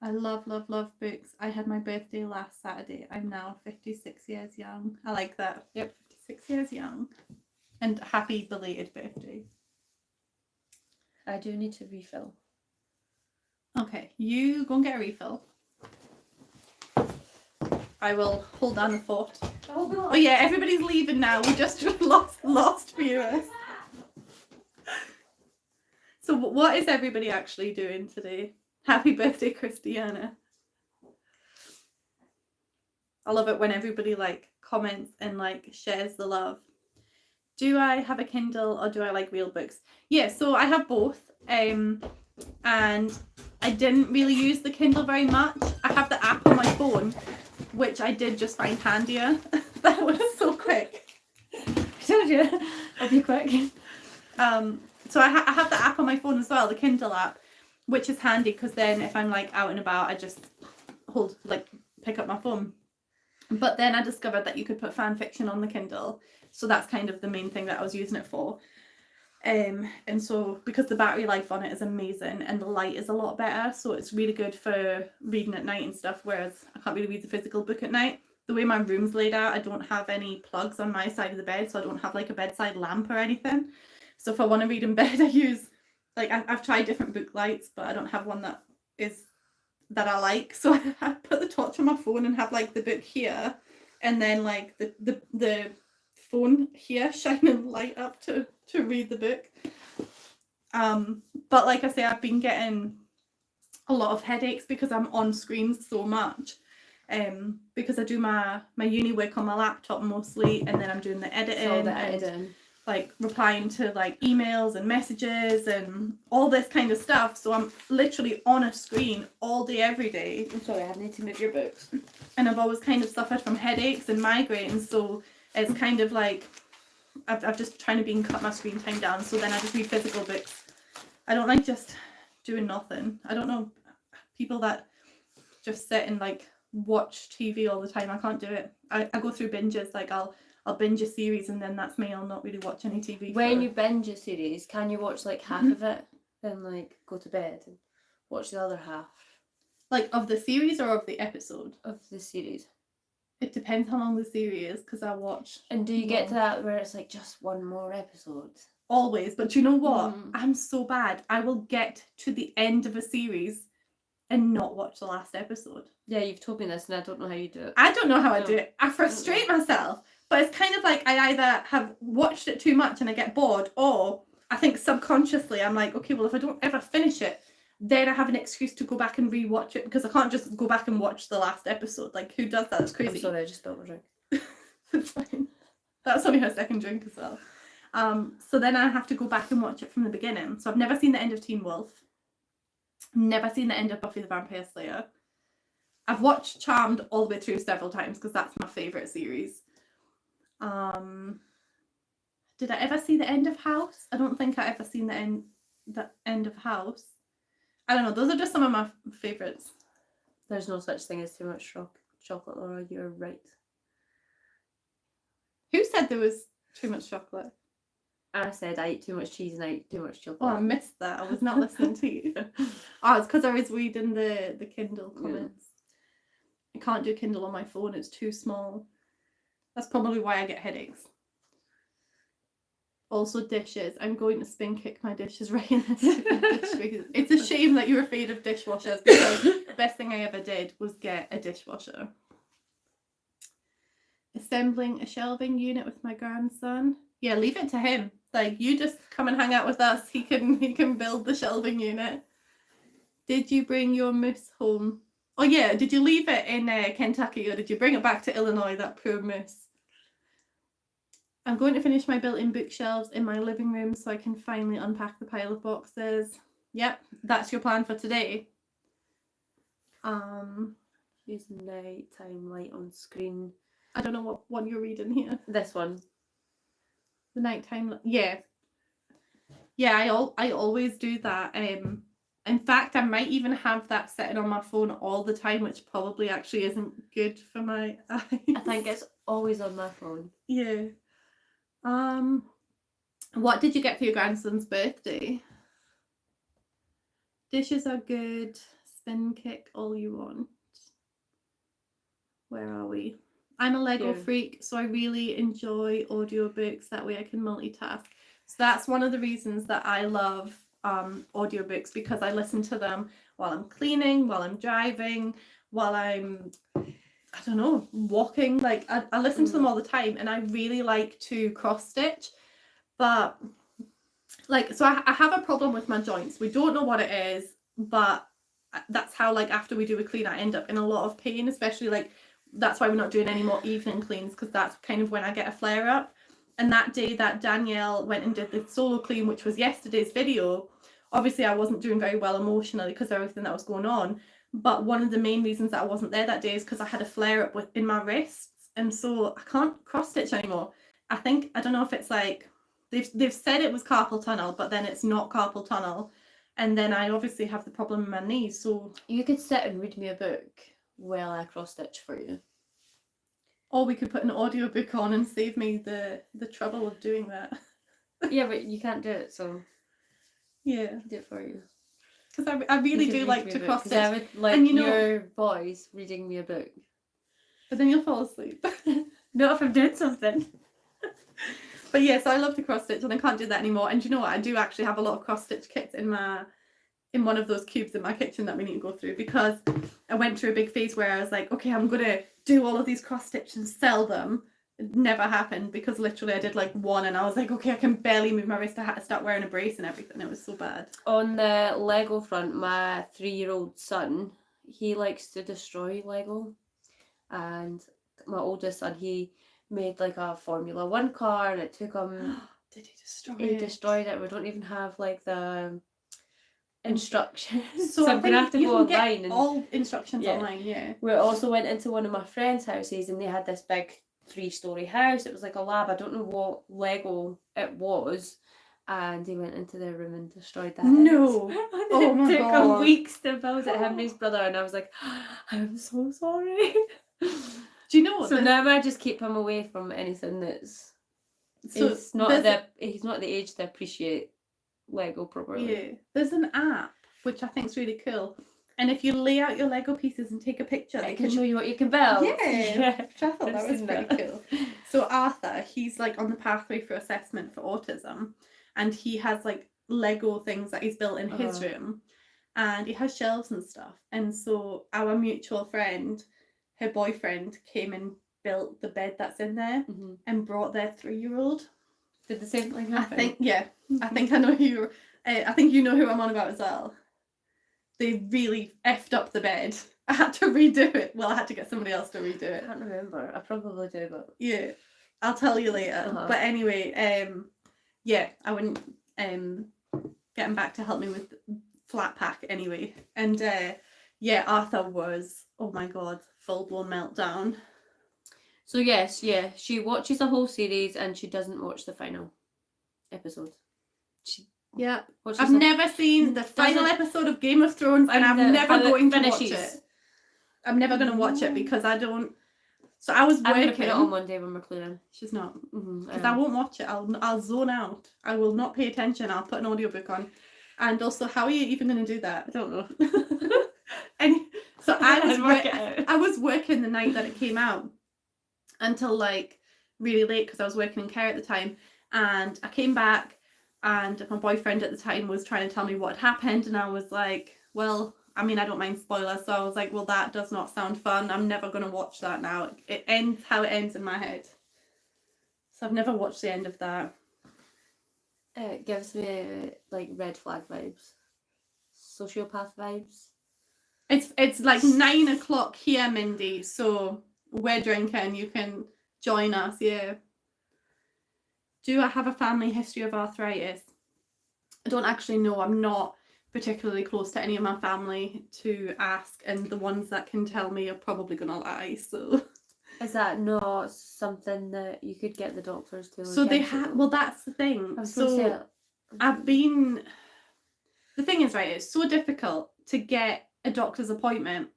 I love, love, love books. I had my birthday last Saturday. I'm now 56 years young. I like that. Yep. 56 years young. And happy belated birthday. I do need to refill. Okay, you go and get a refill. I will hold down the fort. Oh yeah, everybody's leaving now. We just lost viewers. So what is everybody actually doing today? Happy birthday, Christiana. I love it when everybody like comments and like shares the love. Do I have a Kindle or do I like real books? Yeah, so I have both. And I didn't really use the Kindle very much. I have the app on my phone, which I did just find handier. That was so quick. I told you, I'll be quick. So I have the app on my phone as well, the Kindle app, which is handy because then if I'm like out and about, I just pick up my phone. But then I discovered that you could put fan fiction on the Kindle, so that's kind of the main thing that I was using it for. And so because the battery life on it is amazing and the light is a lot better, so it's really good for reading at night and stuff, whereas I can't really read the physical book at night. The way my room's laid out, I don't have any plugs on my side of the bed, so I don't have like a bedside lamp or anything. So if I want to read in bed, I use like I've tried different book lights, but I don't have one that I like. So I put the torch on my phone and have like the book here, and then like the phone here shining light up to read the book. But like I say, I've been getting a lot of headaches because I'm on screens so much. Because I do my uni work on my laptop mostly, and then I'm doing the editing and like replying to like emails and messages and all this kind of stuff. So I'm literally on a screen all day, every day. I'm sorry, I need to move your books. And I've always kind of suffered from headaches and migraines, so it's kind of like I've just trying to cut my screen time down. So then I just read physical books. I don't like just doing nothing. I don't know people that just sit and like watch TV all the time. I can't do it. I go through binges. Like I'll binge a series and then that's me. I'll not really watch any TV. When you binge a series, can you watch like half of it, then like go to bed and watch the other half? Like, of the series or of the episode? Of the series. It depends how long the series is, because I watch. And do you get to that where it's like just one more episode? Always. But do you know what? I'm so bad. I will get to the end of a series and not watch the last episode. Yeah, you've told me this and I don't know how you do it. I don't know how I do it. I frustrate myself. But it's kind of like I either have watched it too much and I get bored, or I think subconsciously I'm like, okay, well, if I don't ever finish it, then I have an excuse to go back and rewatch it, because I can't just go back and watch the last episode. Like, who does that? It's crazy. I'm sorry, I just spilled my drink. It's fine. That's only her second drink as well. So then I have to go back and watch it from the beginning. So I've never seen the end of Teen Wolf. Never seen the end of Buffy the Vampire Slayer. I've watched Charmed all the way through several times because that's my favourite series. Did I ever see the end of House? I don't think I ever seen the end of House. I don't know. Those are just some of my favourites. There's no such thing as too much chocolate, Laura. You're right. Who said there was too much chocolate? I said I eat too much cheese and I eat too much chocolate. Oh, I missed that. I was not listening to you. Oh, it's because I was reading the Kindle comments. I can't do Kindle on my phone. It's too small. That's probably why I get headaches. Also, dishes. I'm going to spin kick my dishes right in this dish. It's a shame that you're afraid of dishwashers, because the best thing I ever did was get a dishwasher. Assembling a shelving unit with my grandson. Yeah, leave it to him. Like, you just come and hang out with us. He can build the shelving unit. Did you bring your moose home? Oh yeah, did you leave it in Kentucky, or did you bring it back to Illinois, that poor moose? I'm going to finish my built-in bookshelves in my living room so I can finally unpack the pile of boxes. Yep, that's your plan for today. Use nighttime light on screen. I don't know what one you're reading here. This one. The nighttime. Yeah. Yeah, I always do that. In fact, I might even have that setting on my phone all the time, which probably actually isn't good for my eyes. I think it's always on my phone. Yeah. What did you get for your grandson's birthday? Dishes are good. Spin kick all you want. Where are we? I'm a Lego freak, so I really enjoy audiobooks. That way I can multitask. So that's one of the reasons that I love audiobooks, because I listen to them while I'm cleaning, while I'm driving, while I'm, I don't know, walking. Like, I listen to them all the time, and I really like to cross stitch. But like, so I have a problem with my joints. We don't know what it is, but that's how, like, after we do a clean, I end up in a lot of pain, especially like, that's why we're not doing any more evening cleans, because that's kind of when I get a flare up. And that day that Danielle went and did the solo clean, which was yesterday's video, obviously I wasn't doing very well emotionally because of everything that was going on. But one of the main reasons that I wasn't there that day is because I had a flare up in my wrists, and so I can't cross stitch anymore. I don't know if it's like, they've said it was carpal tunnel, but then it's not carpal tunnel. And then I obviously have the problem in my knees. So you could sit and read me a book while I cross stitch for you. Or we could put an audiobook on and save me the trouble of doing that. Yeah, but you can't do it, so yeah, I'll do it for you. Because I really do like to cross stitch. I would like, and your voice reading me a book. But then you'll fall asleep. Not if I'm doing something. But yes, I love to cross stitch, and I can't do that anymore. And you know what? I do actually have a lot of cross stitch kits in one of those cubes in my kitchen that we need to go through, because I went through a big phase where I was like, okay, I'm gonna do all of these cross stitch and sell them. It never happened, because literally I did like one and I was like, okay, I can barely move my wrist. I had to start wearing a brace and everything. It was so bad. On the Lego front, my 3-year-old son, he likes to destroy Lego, and my oldest son, he made like a Formula 1 car, and it took him Did he destroy it? He destroyed it. We don't even have like the instructions. So I'm gonna have to go online and all instructions online. Yeah. We also went into one of my friends' houses, and they had this big 3-story house. It was like a lab. I don't know what Lego it was. And he went into their room and destroyed that. No. Oh my god. It took him weeks to build it, him and his brother, and I was like, I'm so sorry. Do you know what? So now I just keep him away from anything that's he's not at the age to appreciate Lego properly. Yeah. There's an app which I think is really cool. And if you lay out your Lego pieces and take a picture, I can show you what you can build. Yeah, which I thought I've that was seen pretty that. cool. So Arthur, he's like on the pathway for assessment for autism, and he has like Lego things that he's built in his room, and he has shelves and stuff. And so our mutual friend, her boyfriend, came and built the bed that's in there and brought their 3-year-old. Did the same thing happen? I think I know who. I think you know who I'm on about as well. They really effed up the bed. I had to redo it. Well, I had to get somebody else to redo it. I can't remember. I probably do, but yeah, I'll tell you later. But anyway, yeah, I wouldn't get him back to help me with flat pack anyway. And yeah, Arthur was, oh my god, full blown meltdown. So yes, yeah, she watches the whole series and she doesn't watch the final episode. Yeah, I've never seen the final episode of Game of Thrones, and I'm never going to watch it. I'm never going to watch it because I don't. So I was working. I'm going to put it on one day when we're clearing. She's not, because I won't watch it. I'll zone out. I will not pay attention. I'll put an audiobook on, and also, how are you even going to do that? I don't know. And so I was working the night that it came out until like really late because I was working in care at the time, and I came back. And my boyfriend at the time was trying to tell me what had happened, and I was like, well, I mean, I don't mind spoilers, so I was like, well, that does not sound fun. I'm never going to watch that now. It ends how it ends in my head. So I've never watched the end of that. It gives me like red flag vibes. Sociopath vibes. It's like 9 o'clock here, Mindy, so we're drinking. You can join us, yeah. Do I have a family history of arthritis? I don't actually know. I'm not particularly close to any of my family to ask, and the ones that can tell me are probably going to lie, so... Is that not something that you could get the doctors to? So they have... Well, that's the thing. So I've been... The thing is, right, it's so difficult to get a doctor's appointment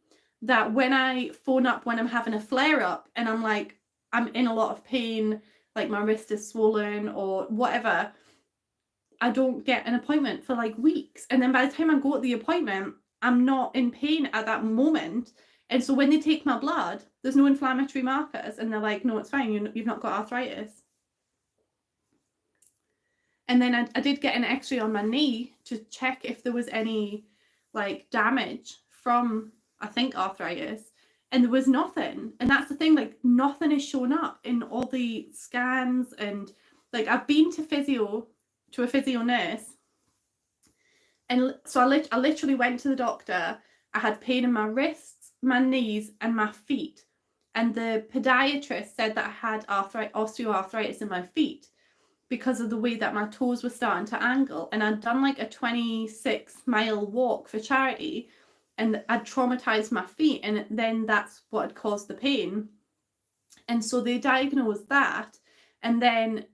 that when I phone up when I'm having a flare-up and I'm like, I'm in a lot of pain, like my wrist is swollen or whatever, I don't get an appointment for like weeks. And then by the time I go to the appointment, I'm not in pain at that moment. And so when they take my blood, there's no inflammatory markers. And they're like, no, it's fine. You've not got arthritis. And then I did get an x-ray on my knee to check if there was any like damage from, I think, arthritis. And there was nothing. And that's the thing, like nothing is shown up in all the scans. And like I've been to a physio nurse. And so I literally went to the doctor. I had pain in my wrists, my knees and my feet. And the podiatrist said that I had osteoarthritis in my feet because of the way that my toes were starting to angle. And I'd done like a 26-mile walk for charity. And I'd traumatized my feet, and then that's what had caused the pain. And so they diagnosed that, and then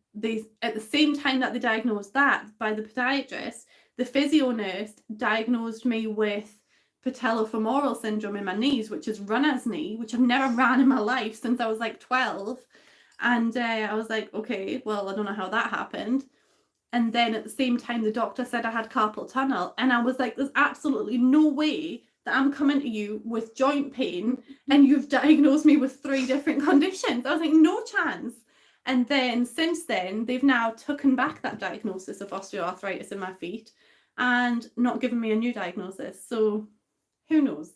at the same time that they diagnosed that by the podiatrist, the physio nurse diagnosed me with patellofemoral syndrome in my knees, which is runner's knee, which I've never ran in my life since I was like 12. And I was like, okay, well, I don't know how that happened. And then at the same time, the doctor said I had carpal tunnel, and I was like, there's absolutely no way that I'm coming to you with joint pain and you've diagnosed me with 3 different conditions. I was like, no chance. And then since then, they've now taken back that diagnosis of osteoarthritis in my feet and not given me a new diagnosis. So who knows?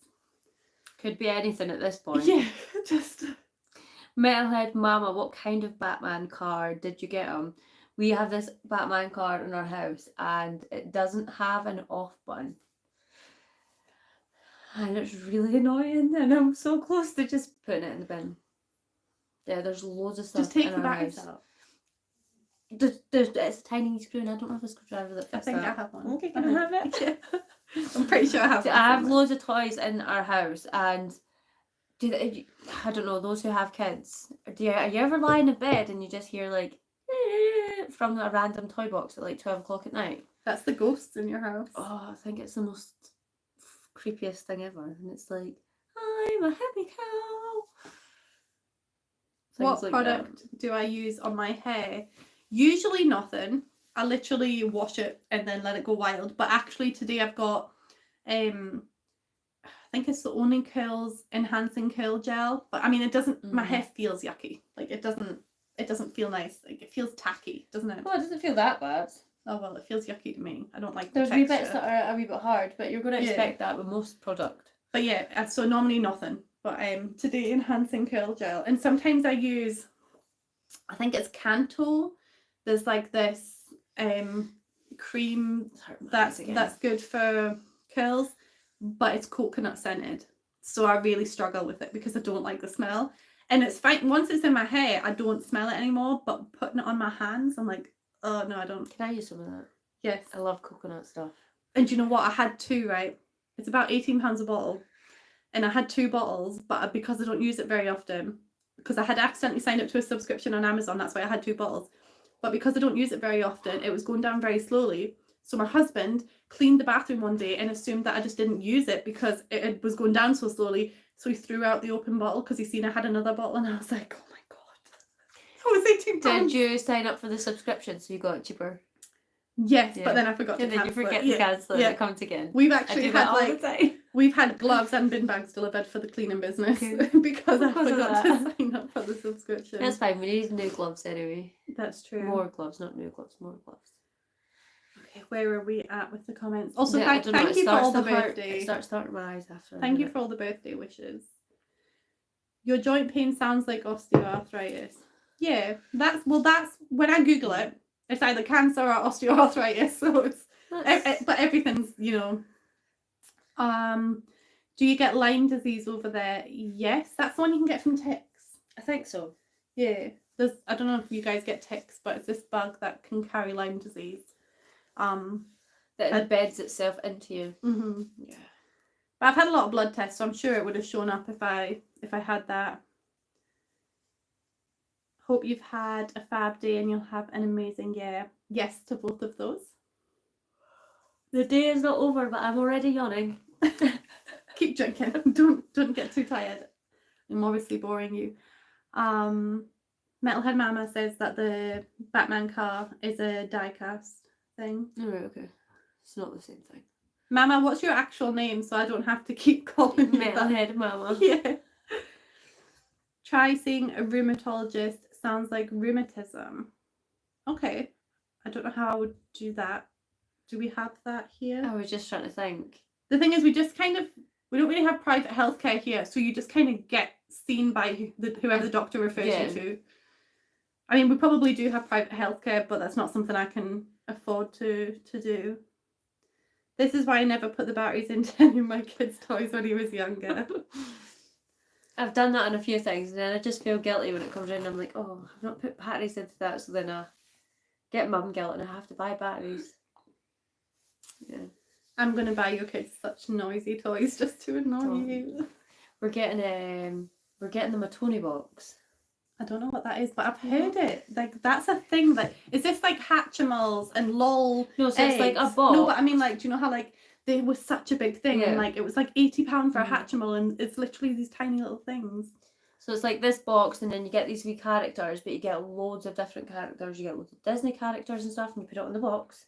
Could be anything at this point. Yeah, just... Metalhead Mama, what kind of Batman car did you get him? We have this Batman car in our house and it doesn't have an off button. And it's really annoying, and I'm so close to just putting it in the bin. Yeah, there's loads of stuff. Just take in the our batteries house. out. It's a tiny screw, and I don't have a screwdriver that fits I think that. I have one. Okay, can I have it? Yeah. I'm pretty sure I have. So I have loads of toys in our house, and I don't know, those who have kids, are you ever lying in bed and you just hear like from a random toy box at like 12 o'clock at night? That's the ghosts in your house. Oh, I think it's the most creepiest thing ever, and it's like, I'm a happy cow. What product do I use on my hair? Usually nothing. I literally wash it and then let it go wild. But actually today I've got think it's the only curls enhancing curl gel, but I mean it doesn't. My hair feels yucky. Like it doesn't feel nice. Like it feels tacky, doesn't it? Well, it doesn't feel that bad. Oh well, it feels yucky to me. I don't like There's the wee texture. bits that are a wee bit hard, but you're going to expect that with most product. But yeah, so normally nothing. But today enhancing curl gel, and sometimes I use, I think it's Canto. There's like this cream that's good for curls, but it's coconut scented. So I really struggle with it because I don't like the smell. And it's fine once it's in my hair, I don't smell it anymore. But putting it on my hands, I'm like, oh no, I don't. Can I use some of that? Yes. I love coconut stuff. And you know what? I had 2, right? It's about £18 a bottle. And I had 2 bottles, but because I don't use it very often, because I had accidentally signed up to a subscription on Amazon, that's why I had 2 bottles. But because I don't use it very often, it was going down very slowly. So my husband cleaned the bathroom one day and assumed that I just didn't use it because it was going down so slowly. So he threw out the open bottle because he seen I had another bottle, and I was like, oh my God. That was £18. Did you sign up for the subscription so you got it cheaper? Yes, but then I forgot to cancel it. And then you forget to cancel it and it comes again. We've actually had we've had gloves and bin bags delivered for the cleaning business because I forgot to sign up for the subscription. That's fine, we need new gloves anyway. That's true. More gloves, not new gloves, more gloves. Okay, where are we at with the comments? Also, thank you for all the birthday. It starts starting my eyes after. Thank you for all the birthday wishes. Your joint pain sounds like osteoarthritis. Yeah, that's when I Google it, it's either cancer or osteoarthritis. So it's but everything's, you know. Do you get Lyme disease over there? Yes, that's the one you can get from ticks. I think so. Yeah, I don't know if you guys get ticks, but it's this bug that can carry Lyme disease. That embeds itself into you. Mm-hmm. Yeah. But I've had a lot of blood tests, so I'm sure it would have shown up if I had that. Hope you've had a fab day and you'll have an amazing year. Yes to both of those. The day is not over, but I'm already yawning. Keep drinking. Don't get too tired. I'm obviously boring you. Metalhead Mama says that the Batman car is a die-cast thing. Oh, right, okay. It's not the same thing. Mama, what's your actual name so I don't have to keep calling you Metalhead Mama. Yeah. Try seeing a rheumatologist. Sounds like rheumatism. Okay. I don't know how I would do that. Do we have that here? I was just trying to think. The thing is, we don't really have private healthcare here, so you just kind of get seen by whoever the doctor refers you to. I mean, we probably do have private healthcare, but that's not something I can afford to do. This is why I never put the batteries into any of my kids' toys when he was younger. I've done that on a few things, and then I just feel guilty when it comes in. I'm like, oh, I've not put batteries into that, so then I get mum guilt and I have to buy batteries. Yeah. I'm gonna buy your kids such noisy toys just to annoy you. We're getting them a Tony box. I don't know what that is, but I've heard it. Like that's a thing. That is this like Hatchimals and LOL. No, so eggs? It's like a box. No, but I mean, like, do you know how like they were such a big thing, and like it was like £80 for a Hatchimal, and it's literally these tiny little things. So it's like this box, and then you get these wee characters, but you get loads of different characters. You get loads of Disney characters and stuff, and you put it on the box.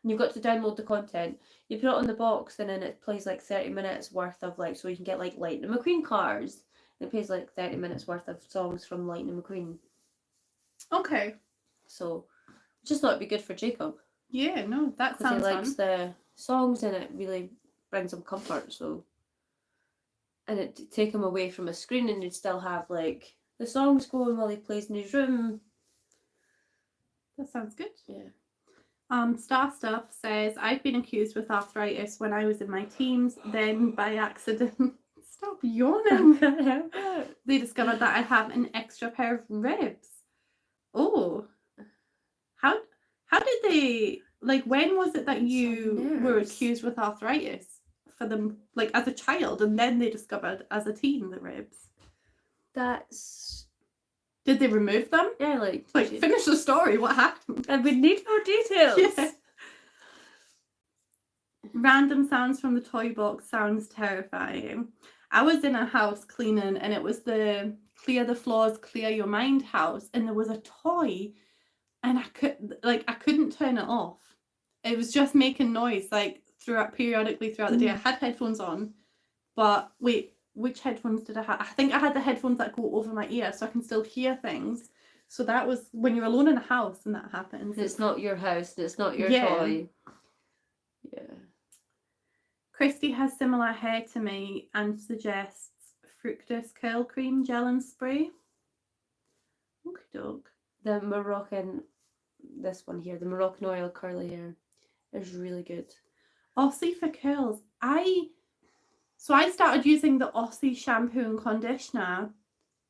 And you've got to download the content. You put it on the box, and then it plays like 30 minutes worth of like, so you can get like Lightning McQueen cars. It plays like 30 minutes worth of songs from Lightning McQueen. Okay. So, just thought it'd be good for Jacob. Yeah, no, that sounds fun. Because he likes the songs, and it really brings him comfort. So, and it take him away from a screen, and you'd still have like the songs going while he plays in his room. That sounds good. Yeah. Star Stuff says, I've been accused with arthritis when I was in my teens, then by accident. Stop yawning. They discovered that I have an extra pair of ribs. Oh. How did they, like, when was it that you were accused with arthritis for them, like, as a child, and then they discovered as a teen the ribs? Did they remove them? Yeah, like finish the story. What happened? And we need more details. Yeah. Random sounds from the toy box sounds terrifying. I was in a house cleaning, and it was the clear the floors, clear your mind house, and there was a toy, and I couldn't turn it off. It was just making noise like periodically throughout the day. I had headphones on, But wait, which headphones did I have? I think I had the headphones that go over my ear so I can still hear things. So that was when you're alone in a house and that happens. It's not your house, and it's not your Yeah. toy. Yeah. Christy has similar hair to me and suggests Fructus curl cream gel and spray. Okie doke. The Moroccan, this one here, the Moroccan oil curly hair is really good. Aussie for curls. I started using the Aussie shampoo and conditioner,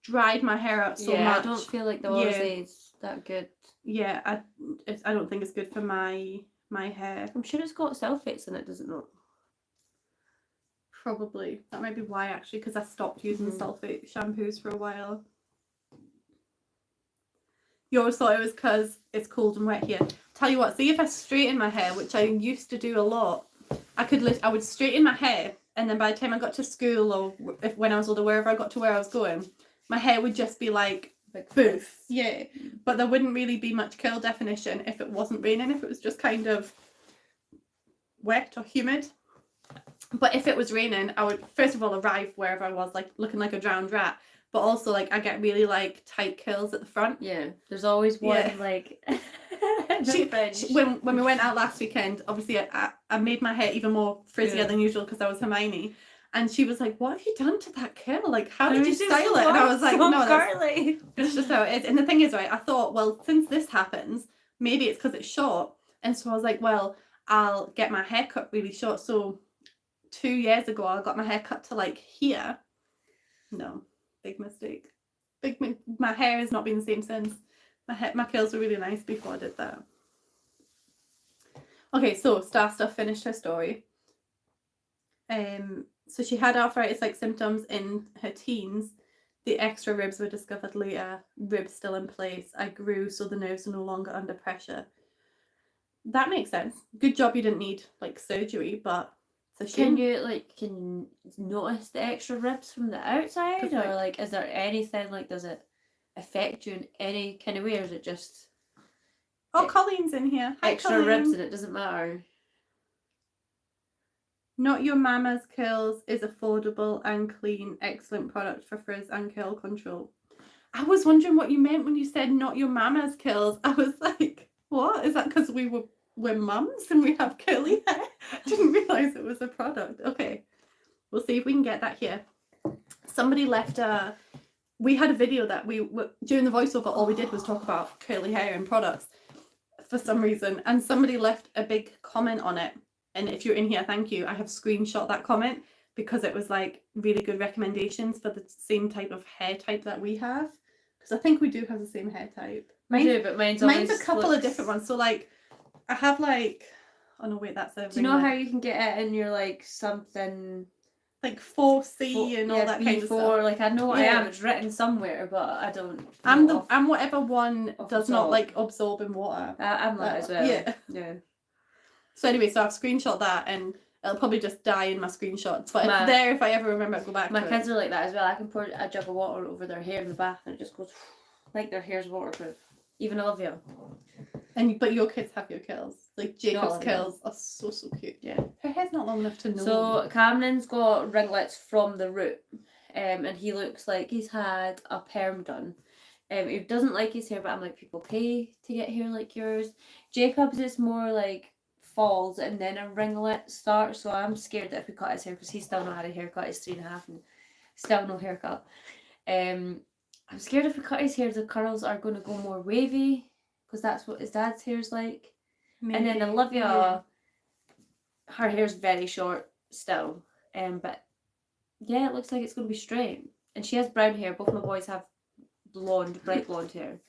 dried my hair out so much. I don't feel like the Aussie is that good. Yeah, I don't think it's good for my hair. I'm sure it's got sulfates in it, does it not? Probably. That might be why, actually, because I stopped using sulfate shampoos for a while. You always thought it was because it's cold and wet here. Tell you what, see if I straighten my hair, which I used to do a lot, I would straighten my hair, and then by the time I got to school or when I was older, wherever I got to where I was going, my hair would just be like boof. Yeah, but there wouldn't really be much curl definition if it wasn't raining, if it was just kind of wet or humid. But if it was raining, I would first of all arrive wherever I was, like looking like a drowned rat, but also like I get really like tight curls at the front. Yeah, there's always one like when we went out last weekend, obviously I made my hair even more frizzier than usual because I was Hermione, and she was like, "What have you done to that curl? Like, how did you style it?" And I was like, "No, that's just how it is." And the thing is, right, I thought, well, since this happens, maybe it's because it's short, and so I was like, well, I'll get my hair cut really short. So 2 years ago, I got my hair cut to like here. No, big mistake. My hair has not been the same since. My curls were really nice before I did that. Okay, so Stuff finished her story. So she had arthritis-like symptoms in her teens. The extra ribs were discovered later. Ribs still in place. I grew, so the nerves are no longer under pressure. That makes sense. Good job you didn't need like surgery, but it's a shame. Can you notice the extra ribs from the outside, or like is there anything, like does it affect you in any kind of way, or is it just Colleen's in here. Hi, extra Colleen. ribs and it doesn't matter? Not Your Mama's Curls is affordable and clean. Excellent product for frizz and curl control. I was wondering what you meant when you said Not Your Mama's Curls. I was like, what? Is that because we're mums and we have curly hair? Didn't realise it was a product. Okay, we'll see if we can get that here. Somebody left we had a video that during the voiceover, all we did was talk about curly hair and products for some reason, and somebody left a big comment on it. And if you're in here, thank you. I have screenshot that comment because it was like really good recommendations for the same type of hair type that we have. Because I think we do have the same hair type. We do, but mine's a couple of different ones. So like, I have like, oh no, wait, that's a. Do you know how you can get it in your like something like 4C and all that kind of stuff? Like I know what I am. It's written somewhere, but I don't. I'm whatever one does not like absorb in water. I'm that as well. Yeah. So anyway, so I've screenshot that, and it'll probably just die in my screenshots. But it's there if I ever remember to go back. My kids are like that as well. I can pour a jug of water over their hair in the bath, and it just goes like their hair's waterproof. Even Olivia. But your kids have your curls. Like Jacob's curls are so cute. Yeah. Her hair's not long enough to know. So Camden's got ringlets from the root, and he looks like he's had a perm done. He doesn't like his hair, but I'm like, people pay to get hair like yours. Jacob's is more like falls and then a ringlet starts, so I'm scared that if we cut his hair, because he's still not had a haircut, he's 3.5 and still no haircut. I'm scared if we cut his hair, the curls are going to go more wavy, because that's what his dad's hair's like. Maybe. And then Olivia, her hair's very short still, but yeah, it looks like it's going to be straight. And she has brown hair. Both my boys have bright blonde hair,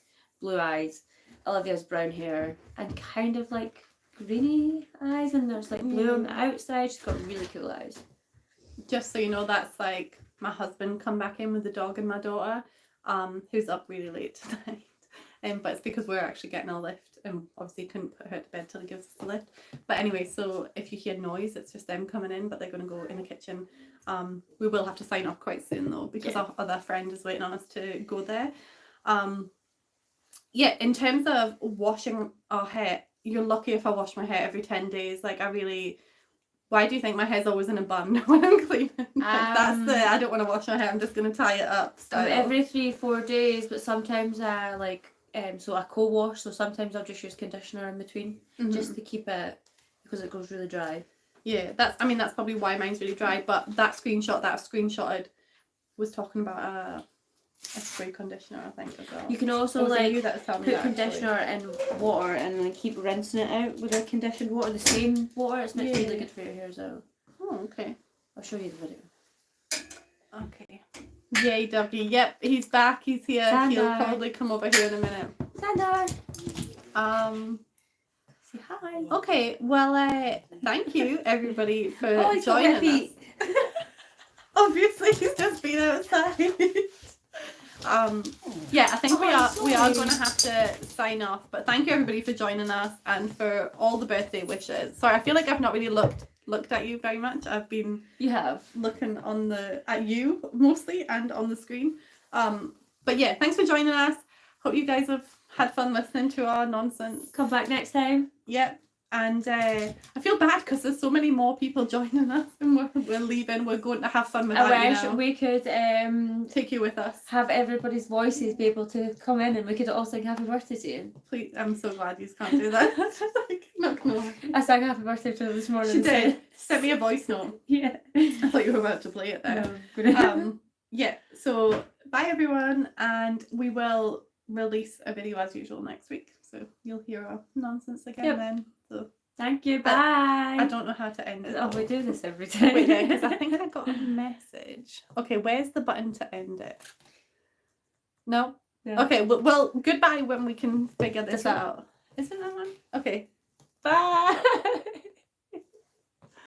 blue eyes. Olivia's brown hair and kind of like greeny eyes, and there's like blue on the outside. She's got really cool eyes. Just so you know, that's like my husband come back in with the dog and my daughter, who's up really late tonight. But it's because we're actually getting a lift, and obviously couldn't put her to bed till he gives us a lift. But anyway, so if you hear noise, it's just them coming in, but they're going to go in the kitchen. We will have to sign off quite soon though, because our other friend is waiting on us to go there. In terms of washing our hair, you're lucky if I wash my hair every 10 days. Like I really, Why do you think my hair's always in a bun when I'm cleaning? That's the I don't want to wash my hair, I'm just going to tie it up style. Every 3-4 days, but sometimes I like so I co-wash, so sometimes I'll just use conditioner in between just to keep it, because it goes really dry. Yeah, that's probably why mine's really dry, but that screenshot that I've screenshotted was talking about a spray conditioner, I think, as well. You can also put conditioner in water and then keep rinsing it out with the conditioned water, the same water. It's really good for your hair as well. Oh, okay. I'll show you the video. Okay. Yay, doggy. Yep, he's back. He's here. Xander. He'll probably come over here in a minute. Xander. Say hi. Okay, well, thank you, everybody, for he's joining got my feet. us. Obviously, he's just been outside. Yeah, I think we are going to have to sign off, but thank you everybody for joining us and for all the birthday wishes. Sorry, I feel like I've not really looked at you very much. I've been looking at you mostly and on the screen. But yeah, thanks for joining us. Hope you guys have had fun listening to our nonsense. Come back next time. Yep. And I feel bad because there's so many more people joining us, and we're leaving. We're going to have fun with that. I wish we could take you with us. Have everybody's voices be able to come in, and we could all sing happy birthday to you. Please, I'm so glad you can't do that. Not gonna lie. I sang happy birthday to her this morning. She did. Sent me a voice note. Yeah. I thought you were about to play it there. No, yeah. So bye everyone, and we will release a video as usual next week. So you'll hear our nonsense again then. So thank you. Bye. I don't know how to end it. Oh, we do this every time. Wait, because I think I got a message. Okay, where's the button to end it? No? Yeah. Okay, well, goodbye when we can figure this out. Isn't that one? Okay. Bye.